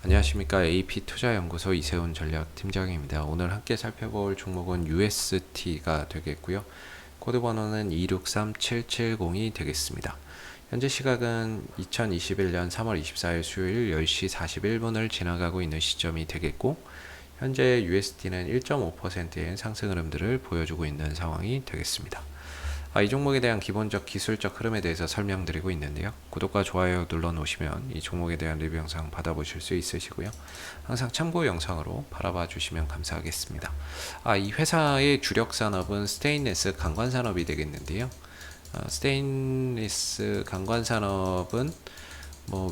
안녕하십니까. AP투자연구소 이세훈 전략팀장입니다. 오늘 함께 살펴볼 종목은 UST가 되겠고요. 코드 번호는 263770이 되겠습니다. 현재 시각은 2021년 3월 24일 수요일 10시 41분을 지나가고 있는 시점이 되겠고, 현재 USD는 1.5%의 상승 흐름들을 보여주고 있는 상황이 되겠습니다. 이 종목에 대한 기본적 기술적 흐름에 대해서 설명드리고 있는데요. 구독과 좋아요 눌러 놓으시면 이 종목에 대한 리뷰 영상 받아보실 수 있으시고요. 항상 참고 영상으로 바라봐 주시면 감사하겠습니다. 이 회사의 주력 산업은 스테인리스 강관 산업이 되겠는데요. 스테인리스 강관 산업은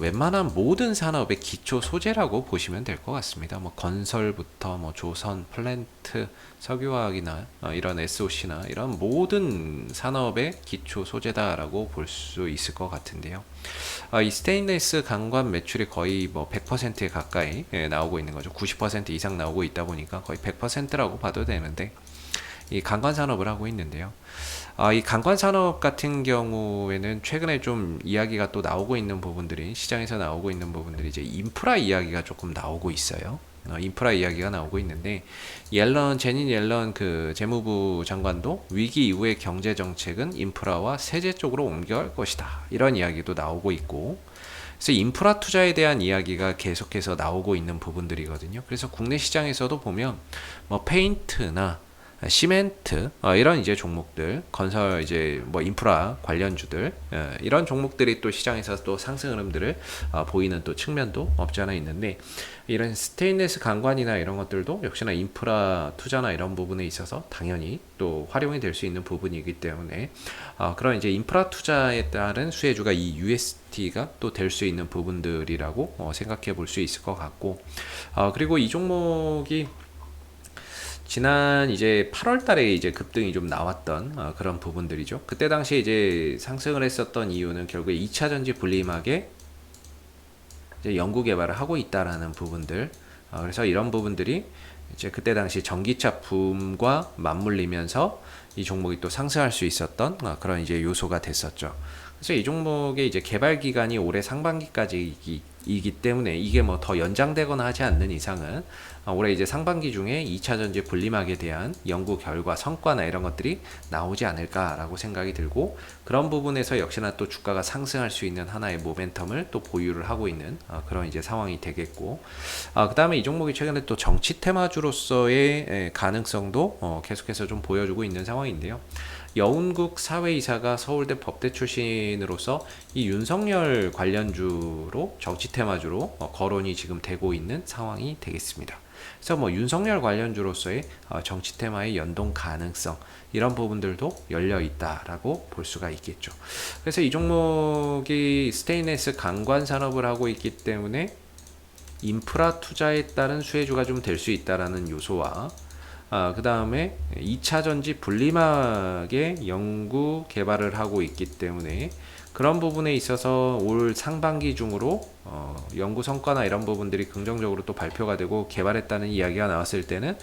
웬만한 모든 산업의 기초 소재라고 보시면 될 것 같습니다. 건설부터 조선, 플랜트, 석유화학이나 이런 SOC나 이런 모든 산업의 기초 소재다라고 볼 수 있을 것 같은데요. 이 스테인리스 강관 매출이 거의 100%에 가까이 나오고 있는 거죠. 90% 이상 나오고 있다 보니까 거의 100%라고 봐도 되는데, 이 강관 산업을 하고 있는데요. 이 강관 산업 같은 경우에는 최근에 좀 이야기가 또 나오고 있는 부분들이, 시장에서 나오고 있는 부분들이 이제 인프라 이야기가 조금 나오고 있어요. 인프라 이야기가 나오고 있는데, 제닌 옐런 그 재무부 장관도 위기 이후의 경제 정책은 인프라와 세제 쪽으로 옮겨갈 것이다, 이런 이야기도 나오고 있고, 그래서 인프라 투자에 대한 이야기가 계속해서 나오고 있는 부분들이거든요. 그래서 국내 시장에서도 보면 페인트나 시멘트, 이런 이제 종목들, 건설 이제 인프라 관련주들, 이런 종목들이 또 시장에서 또 상승 흐름들을 보이는 또 측면도 없지 않아 있는데, 이런 스테인리스 강관이나 이런 것들도 역시나 인프라 투자나 이런 부분에 있어서 당연히 또 활용이 될 수 있는 부분이기 때문에, 그런 이제 인프라 투자에 따른 수혜주가 이 UST가 또 될 수 있는 부분들이라고 생각해 볼 수 있을 것 같고, 그리고 이 종목이 지난 이제 8월 달에 이제 급등이 좀 나왔던 그런 부분들이죠. 그때 당시에 이제 상승을 했었던 이유는 결국에 2차 전지 분리막에 이제 연구 개발을 하고 있다라는 부분들. 그래서 이런 부분들이 이제 그때 당시 전기차 붐과 맞물리면서 이 종목이 또 상승할 수 있었던 그런 이제 요소가 됐었죠. 그래서 이 종목의 이제 개발 기간이 올해 상반기까지이기 때문에 이게 더 연장되거나 하지 않는 이상은 올해 이제 상반기 중에 2차 전지 분리막에 대한 연구 결과 성과나 이런 것들이 나오지 않을까라고 생각이 들고, 그런 부분에서 역시나 또 주가가 상승할 수 있는 하나의 모멘텀을 또 보유를 하고 있는 그런 이제 상황이 되겠고, 그 다음에 이 종목이 최근에 또 정치 테마주로서의 가능성도 계속해서 좀 보여주고 있는 상황인데요. 여운국 사회이사가 서울대 법대 출신으로서 이 윤석열 관련주로 정치 테마주로 거론이 지금 되고 있는 상황이 되겠습니다. 그래서 윤석열 관련주로서의 정치 테마의 연동 가능성, 이런 부분들도 열려 있다라고 볼 수가 있겠죠. 그래서 이 종목이 스테인리스 강관 산업을 하고 있기 때문에 인프라 투자에 따른 수혜주가 좀 될 수 있다라는 요소와, 그 다음에 2차 전지 분리막의 연구 개발을 하고 있기 때문에 그런 부분에 있어서 올 상반기 중으로 연구 성과나 이런 부분들이 긍정적으로 또 발표가 되고 개발했다는 이야기가 나왔을 때는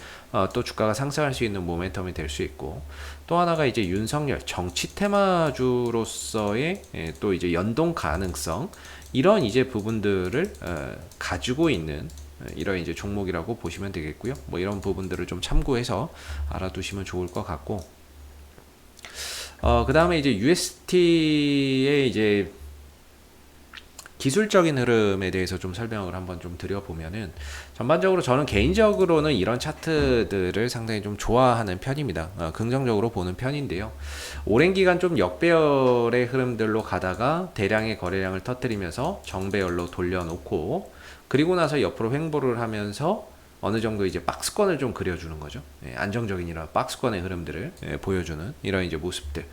또 주가가 상승할 수 있는 모멘텀이 될 수 있고, 또 하나가 이제 윤석열 정치 테마주로서의 또 이제 연동 가능성, 이런 이제 부분들을 가지고 있는 이런 이제 종목이라고 보시면 되겠고요. 이런 부분들을 좀 참고해서 알아두시면 좋을 것 같고, 그 다음에 이제 UST의 이제 기술적인 흐름에 대해서 좀 설명을 한번 좀 드려보면은, 전반적으로 저는 개인적으로는 이런 차트들을 상당히 좀 좋아하는 편입니다. 긍정적으로 보는 편인데요. 오랜 기간 좀 역배열의 흐름들로 가다가 대량의 거래량을 터뜨리면서 정배열로 돌려놓고, 그리고 나서 옆으로 횡보를 하면서 어느 정도 이제 박스권을 좀 그려주는 거죠. 안정적인 이런 박스권의 흐름들을 보여주는 이런 이제 모습들,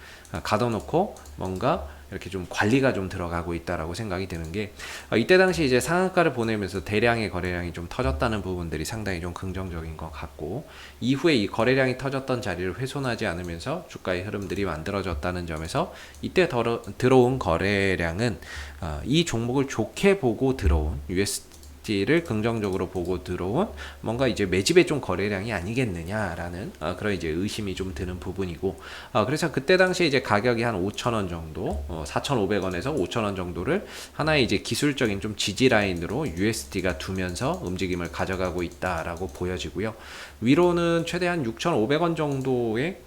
가둬놓고 뭔가 이렇게 좀 관리가 좀 들어가고 있다라고 생각이 드는 게, 이때 당시 이제 상한가를 보내면서 대량의 거래량이 좀 터졌다는 부분들이 상당히 좀 긍정적인 것 같고, 이후에 이 거래량이 터졌던 자리를 훼손하지 않으면서 주가의 흐름들이 만들어졌다는 점에서 이때 들어온 거래량은 이 종목을 좋게 보고 들어온 UST USD를 긍정적으로 보고 들어온 뭔가 이제 매집의 좀 거래량이 아니겠느냐라는 그런 이제 의심이 좀 드는 부분이고, 그래서 그때 당시에 이제 가격이 한 5,000원 정도, 4,500원에서 5,000원 정도를 하나의 이제 기술적인 좀 지지 라인으로 USD가 두면서 움직임을 가져가고 있다라고 보여지고요. 위로는 최대한 6,500원 정도의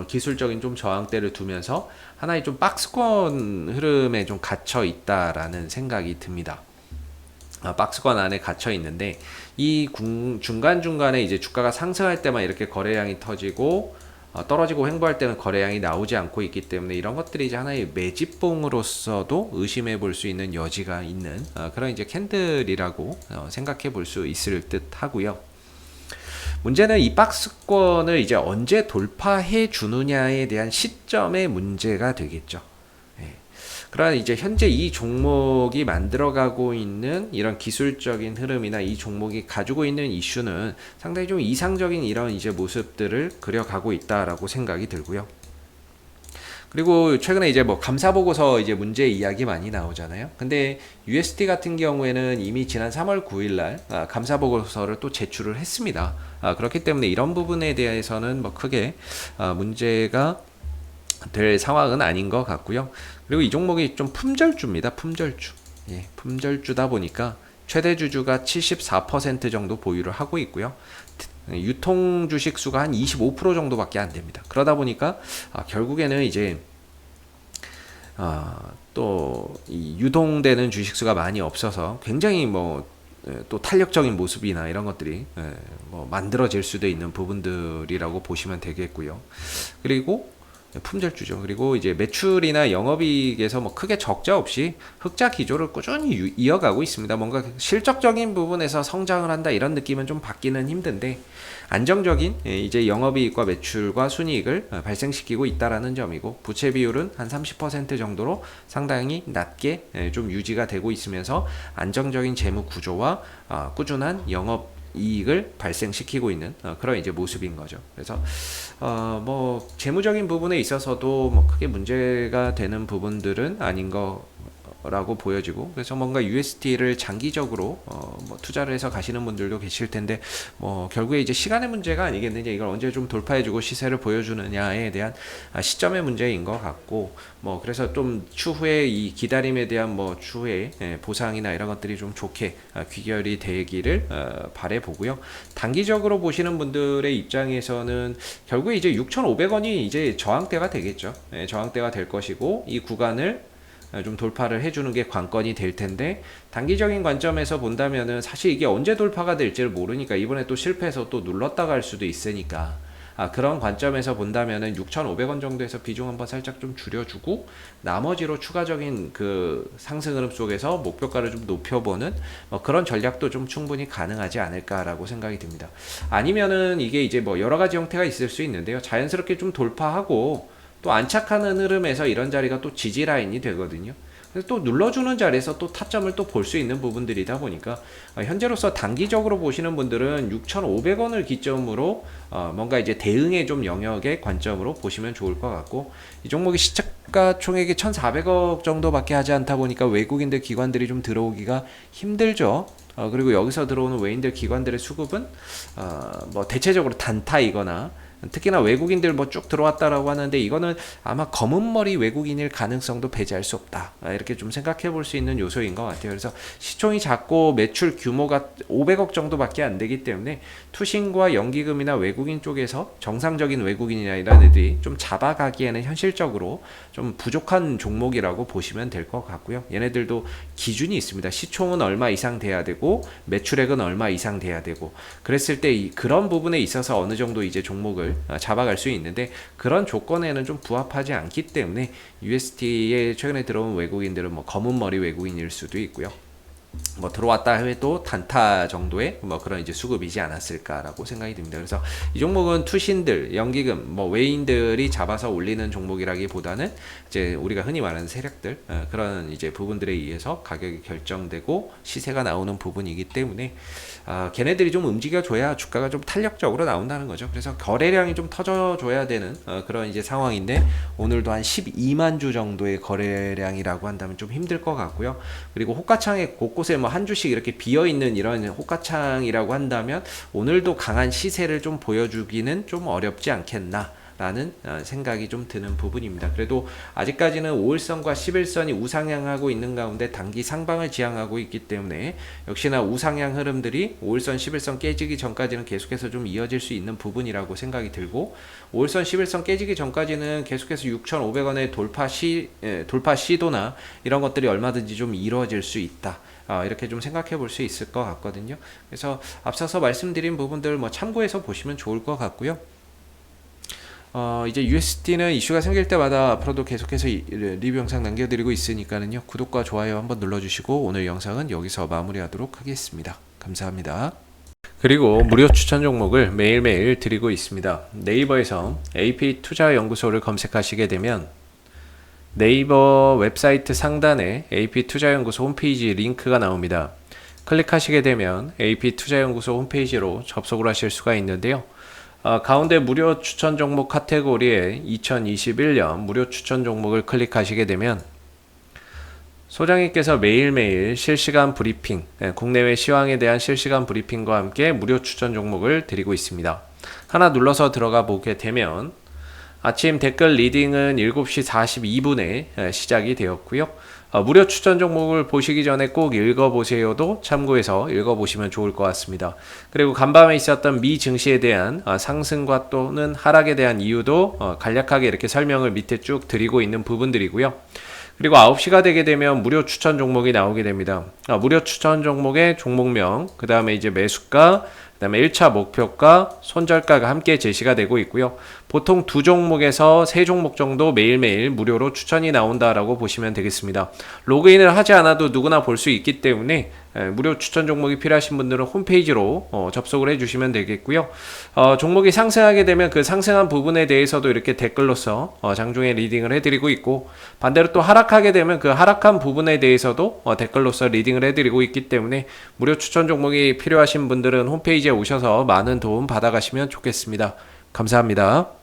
기술적인 좀 저항대를 두면서 하나의 좀 박스권 흐름에 좀 갇혀 있다라는 생각이 듭니다. 박스권 안에 갇혀 있는데 이 중간중간에 이제 주가가 상승할 때만 이렇게 거래량이 터지고 떨어지고 횡보할 때는 거래량이 나오지 않고 있기 때문에 이런 것들이 이제 하나의 매집봉으로서도 의심해 볼 수 있는 여지가 있는 그런 이제 캔들이라고 생각해 볼 수 있을 듯 하고요. 문제는 이 박스권을 이제 언제 돌파해 주느냐에 대한 시점의 문제가 되겠죠. 예. 그러나 이제 현재 이 종목이 만들어가고 있는 이런 기술적인 흐름이나 이 종목이 가지고 있는 이슈는 상당히 좀 이상적인 이런 이제 모습들을 그려가고 있다라고 생각이 들고요. 그리고 최근에 이제 뭐 감사 보고서 이제 문제 이야기 많이 나오잖아요. 근데 USD 같은 경우에는 이미 지난 3월 9일 날 감사 보고서를 또 제출을 했습니다. 그렇기 때문에 이런 부분에 대해서는 뭐 크게 문제가 될 상황은 아닌 것 같고요. 그리고 이 종목이 좀 품절주입니다. 품절주. 예, 품절주다 보니까 최대 주주가 74% 정도 보유를 하고 있고요. 유통 주식 수가 한 25% 정도밖에 안 됩니다. 그러다 보니까 결국에는 이제 또 이 유동되는 주식 수가 많이 없어서 굉장히 뭐 또 탄력적인 모습이나 이런 것들이 뭐 만들어질 수도 있는 부분들이라고 보시면 되겠고요. 그리고 품절주죠. 그리고 이제 매출이나 영업이익에서 뭐 크게 적자 없이 흑자 기조를 꾸준히 이어가고 있습니다. 뭔가 실적적인 부분에서 성장을 한다 이런 느낌은 좀 받기는 힘든데 안정적인 이제 영업이익과 매출과 순이익을 발생시키고 있다라는 점이고 부채 비율은 한 30% 정도로 상당히 낮게 좀 유지가 되고 있으면서 안정적인 재무 구조와 꾸준한 영업 이익을 발생시키고 있는 그런 이제 모습인 거죠. 그래서 뭐 재무적인 부분에 있어서도 뭐 크게 문제가 되는 부분들은 아닌 거라고 보여지고, 그래서 뭔가 USD를 장기적으로 뭐 투자를 해서 가시는 분들도 계실 텐데 뭐 결국에 이제 시간의 문제가 아니겠느냐, 이걸 언제 좀 돌파해주고 시세를 보여주느냐에 대한 시점의 문제인 것 같고, 뭐 그래서 좀 추후에 이 기다림에 대한 뭐 추후에 보상이나 이런 것들이 좀 좋게 귀결이 되기를 바래 보고요. 단기적으로 보시는 분들의 입장에서는 결국에 이제 6,500원이 이제 저항대가 되겠죠. 저항대가 될 것이고 이 구간을 좀 돌파를 해주는 게 관건이 될 텐데, 단기적인 관점에서 본다면은 사실 이게 언제 돌파가 될지를 모르니까 이번에 또 실패해서 또 눌렀다 갈 수도 있으니까 그런 관점에서 본다면은 6,500원 정도에서 비중 한번 살짝 좀 줄여주고 나머지로 추가적인 그 상승 흐름 속에서 목표가를 좀 높여보는 뭐 그런 전략도 좀 충분히 가능하지 않을까라고 생각이 듭니다. 아니면은 이게 이제 뭐 여러 가지 형태가 있을 수 있는데요. 자연스럽게 좀 돌파하고 또 안착하는 흐름에서 이런 자리가 또 지지 라인이 되거든요. 그래서 또 눌러주는 자리에서 또 타점을 또 볼 수 있는 부분들이다 보니까 현재로서 단기적으로 보시는 분들은 6,500원을 기점으로 뭔가 이제 대응의 좀 영역의 관점으로 보시면 좋을 것 같고, 이 종목이 시가총액이 1,400억 정도밖에 하지 않다 보니까 외국인들 기관들이 좀 들어오기가 힘들죠. 그리고 여기서 들어오는 외인들 기관들의 수급은 뭐 대체적으로 단타이거나 특히나 외국인들 뭐 쭉 들어왔다라고 하는데 이거는 아마 검은 머리 외국인일 가능성도 배제할 수 없다, 이렇게 좀 생각해 볼 수 있는 요소인 것 같아요. 그래서 시총이 작고 매출 규모가 500억 정도밖에 안 되기 때문에 투신과 연기금이나 외국인 쪽에서 정상적인 외국인이나 이런 애들이 좀 잡아가기에는 현실적으로 좀 부족한 종목이라고 보시면 될 것 같고요. 얘네들도 기준이 있습니다. 시총은 얼마 이상 돼야 되고 매출액은 얼마 이상 돼야 되고, 그랬을 때 그런 부분에 있어서 어느 정도 이제 종목을 잡아갈 수 있는데 그런 조건에는 좀 부합하지 않기 때문에 USD에 최근에 들어온 외국인들은 뭐 검은 머리 외국인일 수도 있고요. 뭐 들어왔다 해도 단타 정도의 뭐 그런 이제 수급이지 않았을까라고 생각이 듭니다. 그래서 이 종목은 투신들, 연기금, 뭐 외인들이 잡아서 올리는 종목이라기보다는 이제 우리가 흔히 말하는 세력들 그런 이제 부분들에 의해서 가격이 결정되고 시세가 나오는 부분이기 때문에 걔네들이 좀 움직여줘야 주가가 좀 탄력적으로 나온다는 거죠. 그래서 거래량이 좀 터져줘야 되는 그런 이제 상황인데 오늘도 한 12만 주 정도의 거래량이라고 한다면 좀 힘들 것 같고요. 그리고 호가창에 곳곳 곳곳에 뭐 한 주씩 이렇게 비어 있는 이런 호가창이라고 한다면 오늘도 강한 시세를 좀 보여주기는 좀 어렵지 않겠나 라는 생각이 좀 드는 부분입니다. 그래도 아직까지는 5일선과 11선이 우상향하고 있는 가운데 단기 상방을 지향하고 있기 때문에 역시나 우상향 흐름들이 5일선, 11선 깨지기 전까지는 계속해서 좀 이어질 수 있는 부분이라고 생각이 들고 5일선, 11선 깨지기 전까지는 계속해서 6,500원의 돌파 시도나 이런 것들이 얼마든지 좀 이루어질 수 있다. 이렇게 좀 생각해 볼 수 있을 것 같거든요. 그래서 앞서서 말씀드린 부분들 뭐 참고해서 보시면 좋을 것 같고요. 이제 USD는 이슈가 생길 때마다 앞으로도 계속해서 리뷰 영상 남겨드리고 있으니까는요. 구독과 좋아요 한번 눌러주시고 오늘 영상은 여기서 마무리하도록 하겠습니다. 감사합니다. 그리고 무료 추천 종목을 매일매일 드리고 있습니다. 네이버에서 AP투자연구소를 검색하시게 되면 네이버 웹사이트 상단에 AP투자연구소 홈페이지 링크가 나옵니다. 클릭하시게 되면 AP투자연구소 홈페이지로 접속을 하실 수가 있는데요. 가운데 무료 추천 종목 카테고리에 2021년 무료 추천 종목을 클릭하시게 되면 소장님께서 매일매일 실시간 브리핑, 국내외 시황에 대한 실시간 브리핑과 함께 무료 추천 종목을 드리고 있습니다. 하나 눌러서 들어가 보게 되면 아침 댓글 리딩은 7시 42분에 시작이 되었고요. 무료 추천 종목을 보시기 전에 꼭 읽어보세요도 참고해서 읽어보시면 좋을 것 같습니다. 그리고 간밤에 있었던 미 증시에 대한 상승과 또는 하락에 대한 이유도 간략하게 이렇게 설명을 밑에 쭉 드리고 있는 부분들이고요. 그리고 9시가 되게 되면 무료 추천 종목이 나오게 됩니다. 무료 추천 종목의 종목명, 그 다음에 이제 매수가, 그 다음에 1차 목표가, 손절가가 함께 제시가 되고 있고요. 보통 2종목에서 3종목 정도 매일매일 무료로 추천이 나온다라고 보시면 되겠습니다. 로그인을 하지 않아도 누구나 볼 수 있기 때문에 무료 추천 종목이 필요하신 분들은 홈페이지로 접속을 해주시면 되겠고요. 종목이 상승하게 되면 그 상승한 부분에 대해서도 이렇게 댓글로서 장중에 리딩을 해드리고 있고 반대로 또 하락하게 되면 그 하락한 부분에 대해서도 댓글로서 리딩을 해드리고 있기 때문에 무료 추천 종목이 필요하신 분들은 홈페이지에 오셔서 많은 도움 받아가시면 좋겠습니다. 감사합니다.